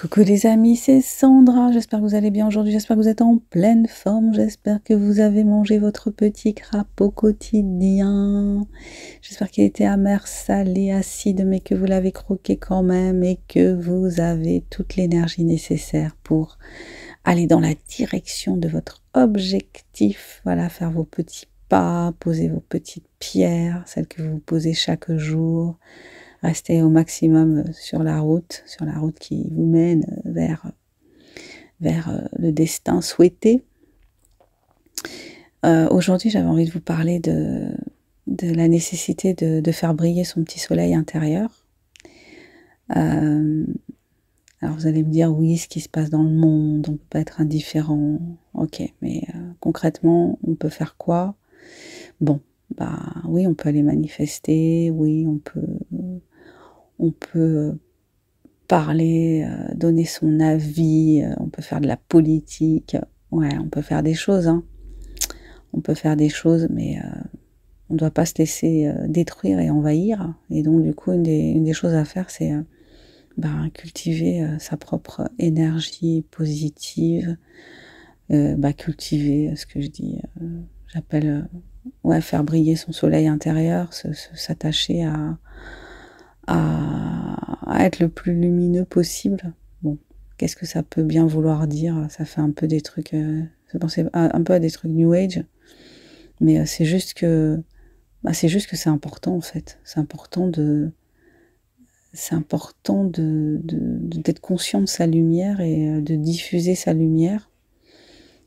Coucou les amis, c'est Sandra, j'espère que vous allez bien aujourd'hui, j'espère que vous êtes en pleine forme, j'espère que vous avez mangé votre petit crapaud quotidien, j'espère qu'il était amer, salé, acide, mais que vous l'avez croqué quand même et que vous avez toute l'énergie nécessaire pour aller dans la direction de votre objectif, voilà, faire vos petits pas, poser vos petites pierres, celles que vous posez chaque jour. Restez au maximum sur la route qui vous mène vers le destin souhaité. Aujourd'hui, j'avais envie de vous parler de la nécessité de faire briller son petit soleil intérieur. Alors vous allez me dire, oui, ce qui se passe dans le monde, on ne peut pas être indifférent. Ok, mais concrètement, on peut faire quoi? Bon, bah oui, on peut aller manifester, oui, on peut parler, donner son avis, on peut faire de la politique, ouais, on peut faire des choses, hein. On peut faire des choses, mais on ne doit pas se laisser détruire et envahir. Et donc, du coup, une des choses à faire, c'est cultiver sa propre énergie positive, cultiver ce que je dis, j'appelle, ouais, faire briller son soleil intérieur, s'attacher à être le plus lumineux possible. Bon, qu'est-ce que ça peut bien vouloir dire? Ça fait un peu des trucs, ça pensait un peu à des trucs New Age, mais c'est juste que c'est important en fait. C'est important d'être conscient de sa lumière et de diffuser sa lumière.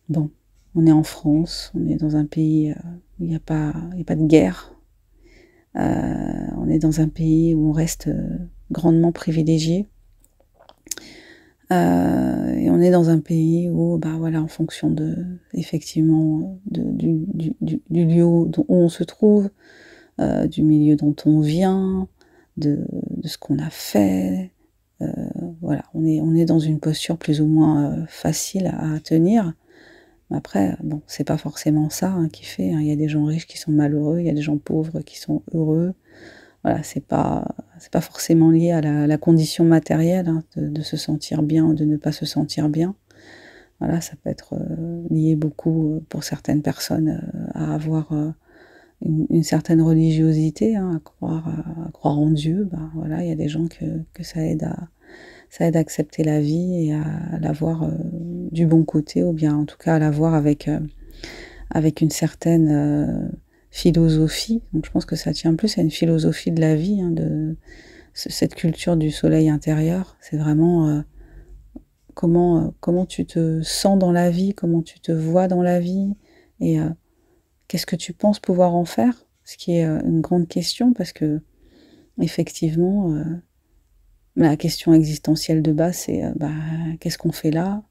Bon, on est en France, on est dans un pays où il n'y a pas de guerre. On est dans un pays où on reste grandement privilégié. Et on est dans un pays où, voilà, en fonction effectivement, du lieu où on se trouve, du milieu dont on vient, de ce qu'on a fait, voilà, on est dans une posture plus ou moins facile à tenir. Après, bon, c'est pas forcément ça qui fait, hein. Il y a des gens riches qui sont malheureux, il y a des gens pauvres qui sont heureux. Voilà, c'est pas forcément lié à la condition matérielle, hein, de se sentir bien ou de ne pas se sentir bien. Voilà, ça peut être lié beaucoup pour certaines personnes à avoir une certaine religiosité, hein, à croire en Dieu. Voilà, il y a des gens que ça aide à accepter la vie et à la voir du bon côté, ou bien en tout cas à la voir avec une certaine philosophie. Donc je pense que ça tient plus à une philosophie de la vie, hein, de cette culture du soleil intérieur. C'est vraiment comment tu te sens dans la vie, comment tu te vois dans la vie, et qu'est-ce que tu penses pouvoir en faire, ce qui est une grande question, parce que effectivement, la question existentielle de base, c'est qu'est-ce qu'on fait là,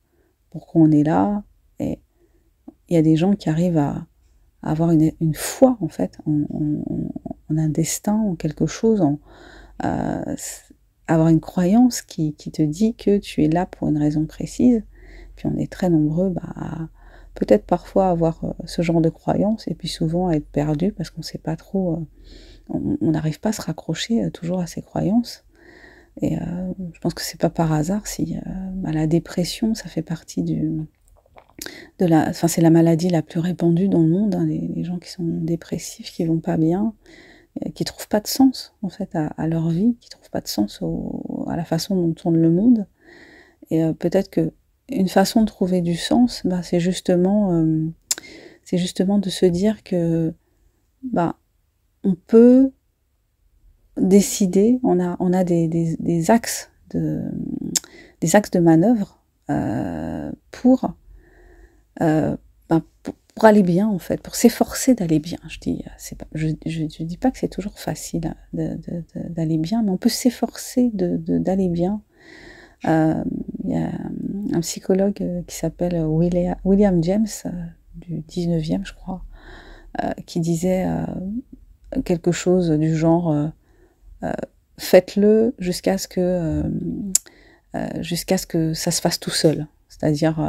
pourquoi on est là, et il y a des gens qui arrivent à avoir une foi, en fait, en un destin, en quelque chose, avoir une croyance qui te dit que tu es là pour une raison précise. Puis on est très nombreux à peut-être parfois avoir ce genre de croyance, et puis souvent à être perdu parce qu'on ne sait pas trop, on n'arrive pas à se raccrocher toujours à ces croyances. Et je pense que c'est pas par hasard si la dépression, ça fait partie c'est la maladie la plus répandue dans le monde, hein, les gens qui sont dépressifs, qui vont pas bien, qui trouvent pas de sens en fait à leur vie, qui trouvent pas de sens à la façon dont tourne le monde. Et peut-être que une façon de trouver du sens, c'est justement de se dire que on peut décider, on a des axes de manœuvre pour aller bien, en fait, pour s'efforcer d'aller bien. Je dis pas que c'est toujours facile d'aller bien, mais on peut s'efforcer d'aller bien. Il y a un psychologue qui s'appelle William James, du 19e, je crois, qui disait quelque chose du genre faites-le jusqu'à ce que ça se fasse tout seul. C'est-à-dire,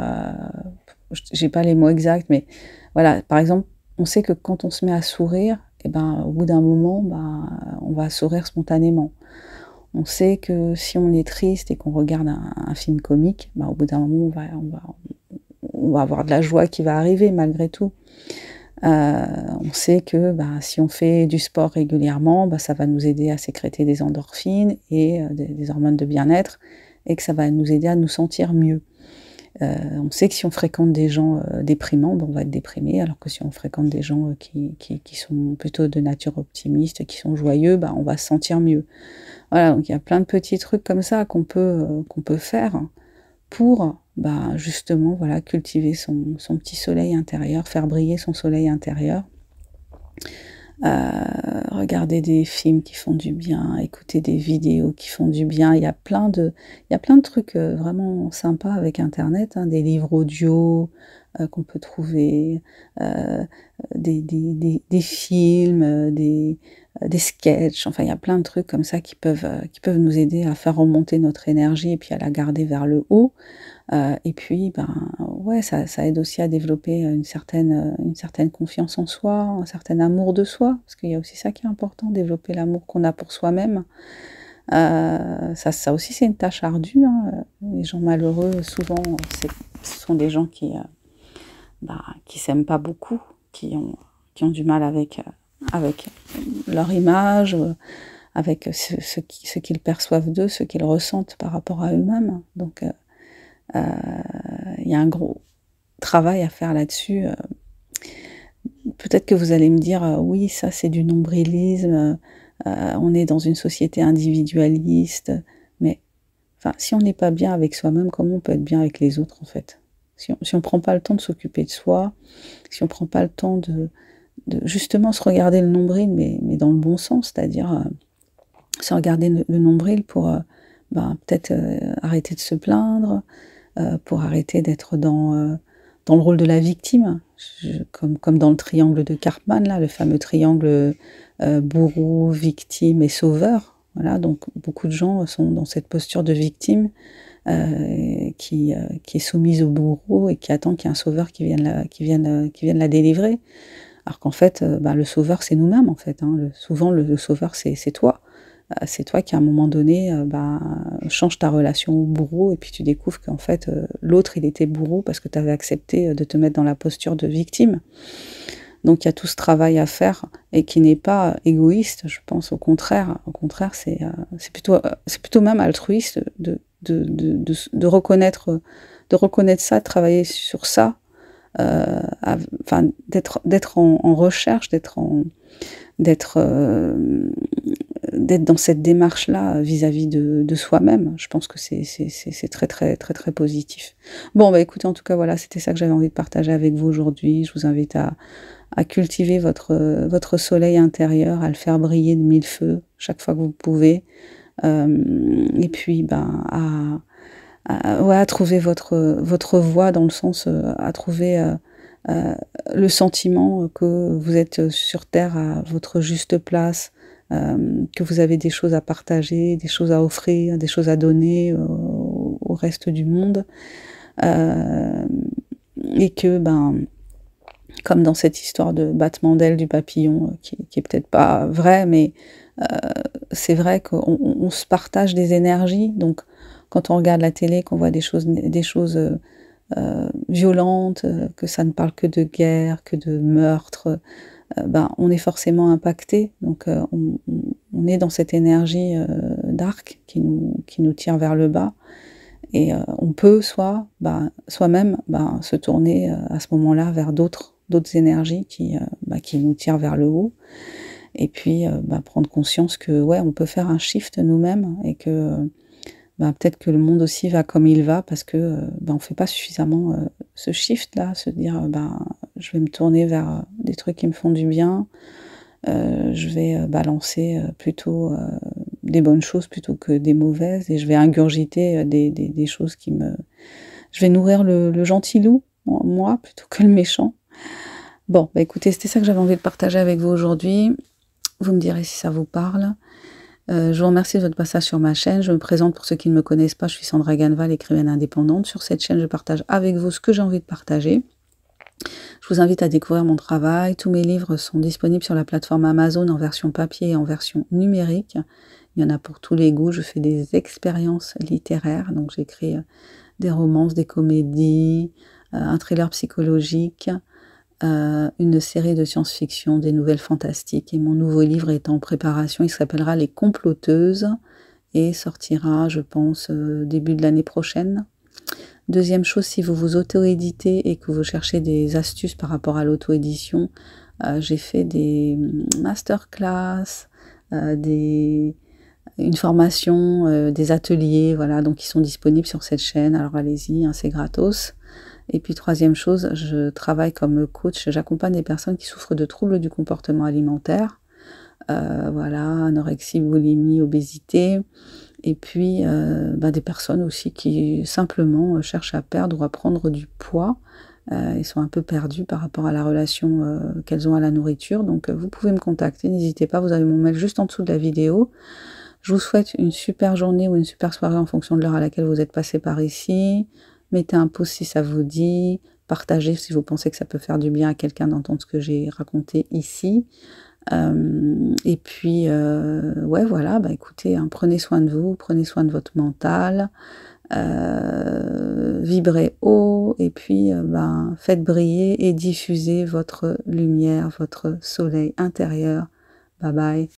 j'ai pas les mots exacts, mais voilà, par exemple, on sait que quand on se met à sourire, au bout d'un moment, on va sourire spontanément. On sait que si on est triste et qu'on regarde un film comique, bah, au bout d'un moment, on va avoir de la joie qui va arriver malgré tout. On sait que bah, si on fait du sport régulièrement, bah, ça va nous aider à sécréter des endorphines et des hormones de bien-être, et que ça va nous aider à nous sentir mieux. On sait que si on fréquente des gens déprimants, ben on va être déprimé, alors que si on fréquente des gens qui sont plutôt de nature optimiste, qui sont joyeux, ben on va se sentir mieux. Voilà, donc il y a plein de petits trucs comme ça qu'on peut faire pour bah, justement voilà, cultiver son petit soleil intérieur, faire briller son soleil intérieur. Regarder des films qui font du bien, écouter des vidéos qui font du bien. Il y a plein de trucs vraiment sympas avec Internet, hein, des livres audio qu'on peut trouver, des films, des sketchs. Enfin, il y a plein de trucs comme ça qui peuvent nous aider à faire remonter notre énergie et puis à la garder vers le haut. Et puis, ben, ouais, ça aide aussi à développer une certaine confiance en soi, un certain amour de soi, parce qu'il y a aussi ça qui est important, développer l'amour qu'on a pour soi-même. Ça aussi, c'est une tâche ardue, hein. Les gens malheureux, souvent, ce sont des gens qui s'aiment pas beaucoup, qui ont du mal avec leur image, avec ce qu'ils perçoivent d'eux, ce qu'ils ressentent par rapport à eux-mêmes. Donc, il y a un gros travail à faire là-dessus. Peut-être que vous allez me dire, oui, ça c'est du nombrilisme, on est dans une société individualiste, mais enfin, si on n'est pas bien avec soi-même, comment on peut être bien avec les autres en fait? Si on prend pas le temps de s'occuper de soi, si on prend pas le temps de justement se regarder le nombril, mais dans le bon sens, c'est-à-dire se regarder le nombril pour peut-être arrêter de se plaindre, pour arrêter d'être dans le rôle de la victime, comme dans le triangle de Karpman, là, le fameux triangle bourreau, victime et sauveur. Voilà, donc beaucoup de gens sont dans cette posture de victime qui est soumise au bourreau et qui attend qu'il y ait un sauveur qui vienne la délivrer. Alors qu'en fait, le sauveur, c'est nous-mêmes, en fait. Hein. Souvent, le sauveur, c'est toi. C'est toi qui, à un moment donné, change ta relation au bourreau et puis tu découvres qu'en fait, l'autre, il était bourreau parce que tu avais accepté de te mettre dans la posture de victime. Donc, il y a tout ce travail à faire et qui n'est pas égoïste, je pense, au contraire. Au contraire, c'est plutôt même altruiste de reconnaître ça, de travailler sur ça, d'être en recherche, d'être dans cette démarche-là vis-à-vis de soi-même. Je pense que c'est très, très, très, très positif. Bon, écoutez, en tout cas, voilà, c'était ça que j'avais envie de partager avec vous aujourd'hui. Je vous invite à cultiver votre soleil intérieur, à le faire briller de mille feux chaque fois que vous pouvez. Et puis, à trouver votre voie dans le sens, à trouver le sentiment que vous êtes sur Terre à votre juste place, que vous avez des choses à partager, des choses à offrir, des choses à donner au reste du monde, et que comme dans cette histoire de battement d'ailes du papillon, qui est peut-être pas vrai, mais c'est vrai qu'on se partage des énergies. Donc quand on regarde la télé, qu'on voit des choses violentes, que ça ne parle que de guerre, que de meurtre, on est forcément impacté. Donc on est dans cette énergie dark qui nous tire vers le bas. Et on peut soi-même se tourner à ce moment-là vers d'autres énergies qui nous tirent vers le haut. Et puis prendre conscience que ouais, on peut faire un shift nous-mêmes et que peut-être que le monde aussi va comme il va parce que on fait pas suffisamment ce shift là, se dire je vais me tourner vers des trucs qui me font du bien, je vais balancer plutôt des bonnes choses plutôt que des mauvaises, et je vais ingurgiter des choses je vais nourrir le gentil loup, moi, plutôt que le méchant. Bon, écoutez, c'était ça que j'avais envie de partager avec vous aujourd'hui. Vous me direz si ça vous parle. Je vous remercie de votre passage sur ma chaîne. Je me présente pour ceux qui ne me connaissent pas. Je suis Sandra Ganval, écrivaine indépendante. Sur cette chaîne, je partage avec vous ce que j'ai envie de partager. Je vous invite à découvrir mon travail. Tous mes livres sont disponibles sur la plateforme Amazon en version papier et en version numérique. Il y en a pour tous les goûts. Je fais des expériences littéraires, donc j'écris des romances, des comédies, un thriller psychologique, une série de science-fiction, des nouvelles fantastiques. Et mon nouveau livre est en préparation, il s'appellera Les Comploteuses et sortira, je pense, début de l'année prochaine. Deuxième chose, si vous vous auto-éditez et que vous cherchez des astuces par rapport à l'auto-édition, j'ai fait des masterclass, une formation, des ateliers, voilà, donc qui sont disponibles sur cette chaîne. Alors allez-y, hein, c'est gratos. Et puis troisième chose, je travaille comme coach, j'accompagne des personnes qui souffrent de troubles du comportement alimentaire, voilà, anorexie, boulimie, obésité, et puis des personnes aussi qui simplement cherchent à perdre ou à prendre du poids. Ils sont un peu perdus par rapport à la relation qu'elles ont à la nourriture. Donc vous pouvez me contacter, n'hésitez pas, vous avez mon mail juste en dessous de la vidéo. Je vous souhaite une super journée ou une super soirée en fonction de l'heure à laquelle vous êtes passé par ici. Mettez un pouce si ça vous dit, partagez si vous pensez que ça peut faire du bien à quelqu'un d'entendre ce que j'ai raconté ici. Et puis, ouais, voilà, écoutez, hein, prenez soin de vous, prenez soin de votre mental, vibrez haut, et puis, faites briller et diffuser votre lumière, votre soleil intérieur. Bye bye.